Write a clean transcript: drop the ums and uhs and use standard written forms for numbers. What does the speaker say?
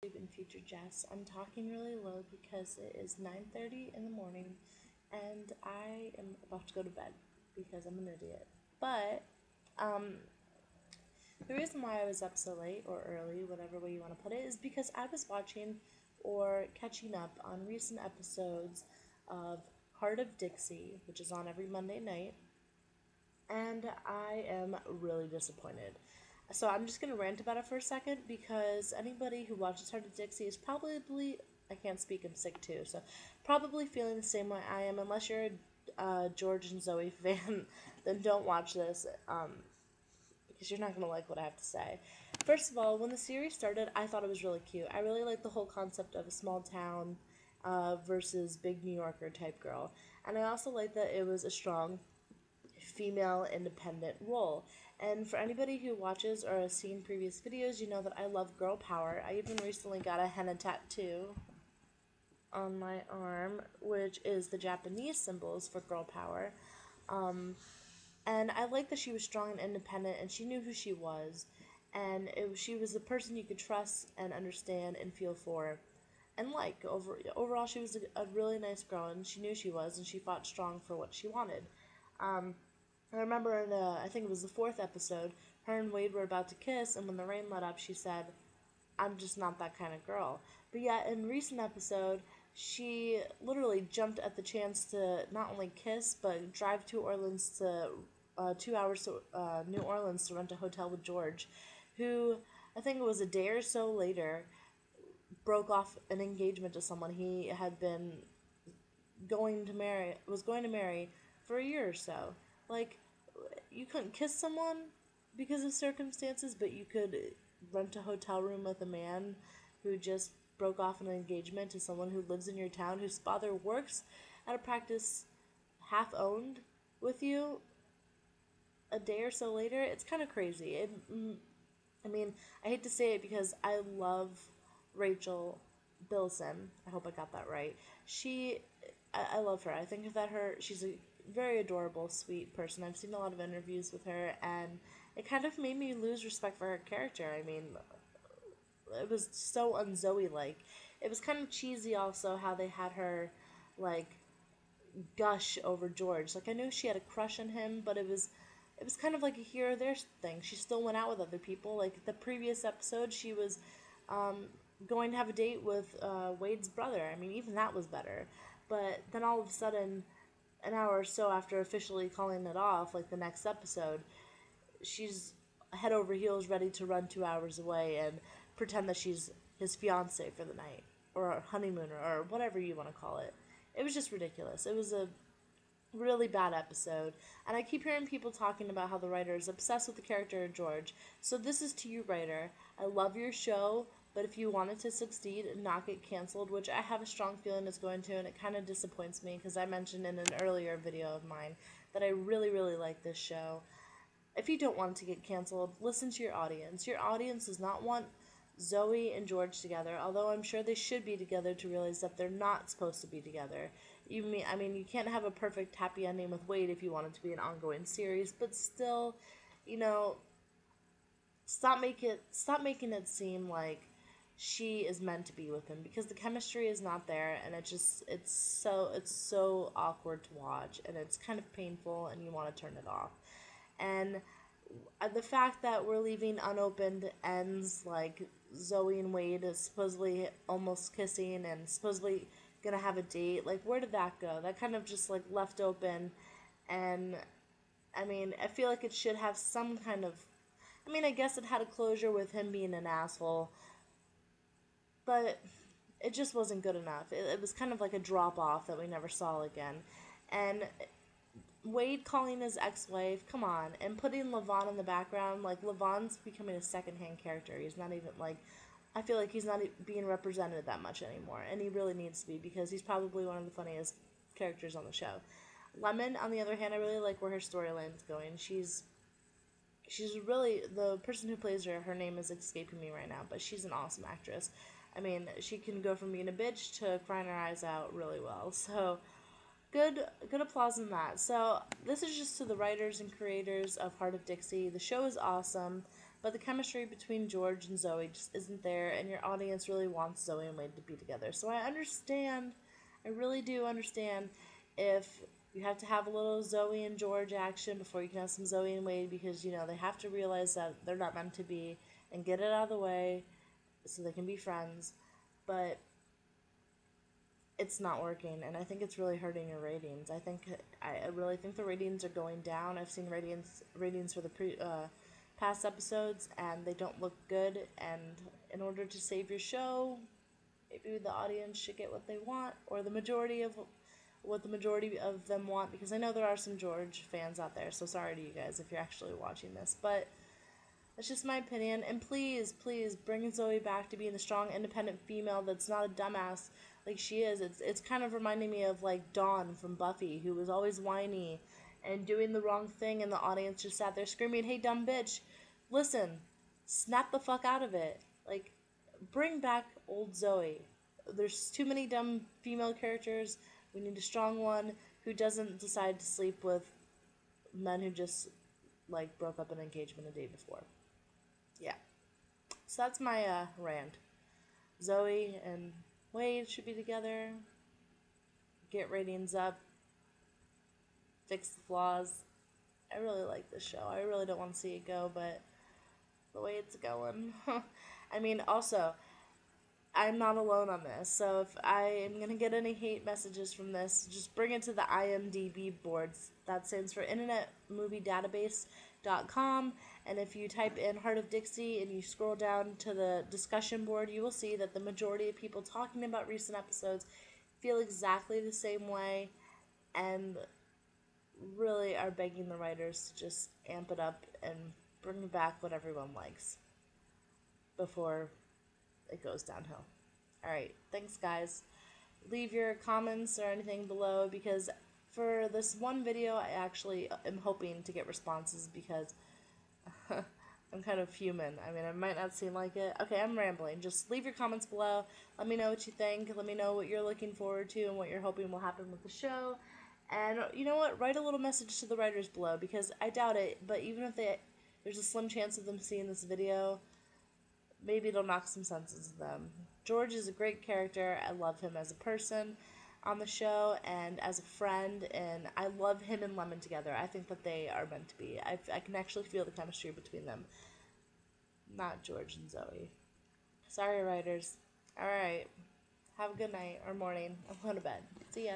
In future Jess. I'm talking really low because it is 9:30 in the morning and I am about to go to bed because I'm an idiot. But the reason why I was up so late or early, whatever way you want to put it, is because I was watching or catching up on recent episodes of Hart of Dixie, which is on every Monday night, and I am really disappointed. So I'm just gonna rant about it for a second because anybody who watches Heart of Dixie is probably, I can't speak, I'm sick too, so probably feeling the same way I am. Unless you're a George and Zoey fan, then don't watch this because you're not gonna like what I have to say. First of all, when the series started, I thought it was really cute. I really liked the whole concept of a small town versus big New Yorker type girl, and I also liked that it was a strong female independent role. And for anybody who watches or has seen previous videos, you know that I love girl power. I even recently got a henna tattoo on my arm, which is the Japanese symbols for girl power. And I like that she was strong and independent and she knew who she was. And she was a person you could trust and understand and feel for. And overall, she was a really nice girl and she knew she was and she fought strong for what she wanted. I remember in I think it was the fourth episode, her and Wade were about to kiss, and when the rain let up, she said, "I'm just not that kind of girl." But yet, in recent episode, she literally jumped at the chance to not only kiss but drive to Orleans to 2 hours to New Orleans to rent a hotel with George, who I think it was a day or so later broke off an engagement to someone he had been going to marry for a year or so. Like, you couldn't kiss someone because of circumstances, but you could rent a hotel room with a man who just broke off an engagement to someone who lives in your town, whose father works at a practice half owned with you a day or so later. It's kind of crazy. I mean, I hate to say it because I love Rachel Bilson. I hope I got that right. I love her. I think that she's a very adorable, sweet person. I've seen a lot of interviews with her, and it kind of made me lose respect for her character. I mean, it was so un-Zoe like. It was kind of cheesy also how they had her, like, gush over George. Like, I knew she had a crush on him, but it was kind of like a here or there thing. She still went out with other people. Like the previous episode, she was um, going to have a date with Wade's brother. I mean, even that was better. But then all of a sudden, an hour or so after officially calling it off, like the next episode, she's head over heels ready to run 2 hours away and pretend that she's his fiance for the night or a honeymooner or whatever you want to call it. It was just ridiculous. It was a really bad episode, and I keep hearing people talking about how the writer is obsessed with the character of George. So this is to you, writer. I love your show, but if you want it to succeed and not get canceled, which I have a strong feeling it's going to, and it kind of disappoints me because I mentioned in an earlier video of mine that I really, really like this show. If you don't want it to get canceled, listen to your audience. Your audience does not want Zoey and George together, although I'm sure they should be together to realize that they're not supposed to be together. I mean, you can't have a perfect happy ending with Wade if you want it to be an ongoing series, but still, you know, stop making it seem like she is meant to be with him because the chemistry is not there, and it's so awkward to watch, and it's kind of painful, and you want to turn it off. And the fact that we're leaving unopened ends, like Zoe and Wade is supposedly almost kissing and supposedly gonna have a date, like where did that go? That kind of just like left open. And I mean, I feel like it should have some kind of, I mean, I guess it had a closure with him being an asshole, but it just wasn't good enough. It was kind of like a drop off that we never saw again. And Wade calling his ex-wife, come on, and putting Levon in the background, like Levon's becoming a second-hand character. He's not even like, I feel like he's not being represented that much anymore, and he really needs to be because he's probably one of the funniest characters on the show. Lemon, on the other hand, I really like where her storyline's going. She's really the person who plays her. Her name is escaping me right now, but she's an awesome actress. I mean, she can go from being a bitch to crying her eyes out really well. So good applause on that. So this is just to the writers and creators of Heart of Dixie. The show is awesome. but the chemistry between George and Zoey just isn't there, and your audience really wants Zoey and Wade to be together. So I understand, I really do understand if you have to have a little Zoey and George action before you can have some Zoey and Wade, because, you know, they have to realize that they're not meant to be and get it out of the way so they can be friends. But it's not working, and I think it's really hurting your ratings. I really think the ratings are going down. I've seen ratings for the past episodes, and they don't look good. And in order to save your show, maybe the audience should get what they want, or the majority of what the majority of them want, because I know there are some George fans out there. So sorry to you guys if you're actually watching this, but that's just my opinion. And please, please bring Zoey back to being the strong, independent female that's not a dumbass like she is. It's kind of reminding me of like Dawn from Buffy, who was always whiny and doing the wrong thing, and the audience just sat there screaming, "Hey, dumb bitch, listen, snap the fuck out of it." Like, bring back old Zoey. There's too many dumb female characters. We need a strong one who doesn't decide to sleep with men who just like broke up an engagement a day before. Yeah. So that's my rant. Zoey and Wade should be together. Get ratings up. Fix the flaws. I really like this show. I really don't want to see it go, but the way it's going. I mean, also, I'm not alone on this. So if I am going to get any hate messages from this, just bring it to the IMDb boards. That stands for Internet Movie Database.com. And if you type in Hart of Dixie and you scroll down to the discussion board, you will see that the majority of people talking about recent episodes feel exactly the same way and really are begging the writers to just amp it up and bring back what everyone likes before it goes downhill. Alright, thanks guys. Leave your comments or anything below, because for this one video I actually am hoping to get responses, because I'm kind of human. I mean, it might not seem like it. Okay, I'm rambling. Just leave your comments below. Let me know what you think. Let me know what you're looking forward to and what you're hoping will happen with the show. And you know what? Write a little message to the writers below, because I doubt it, but even if there's a slim chance of them seeing this video, maybe it'll knock some sense into them. George is a great character. I love him as a person on the show and as a friend, and I love him and Lemon together. I think that they are meant to be. I can actually feel the chemistry between them. Not George and Zoey. Sorry, writers. Alright. Have a good night or morning. I'm going to bed. See ya.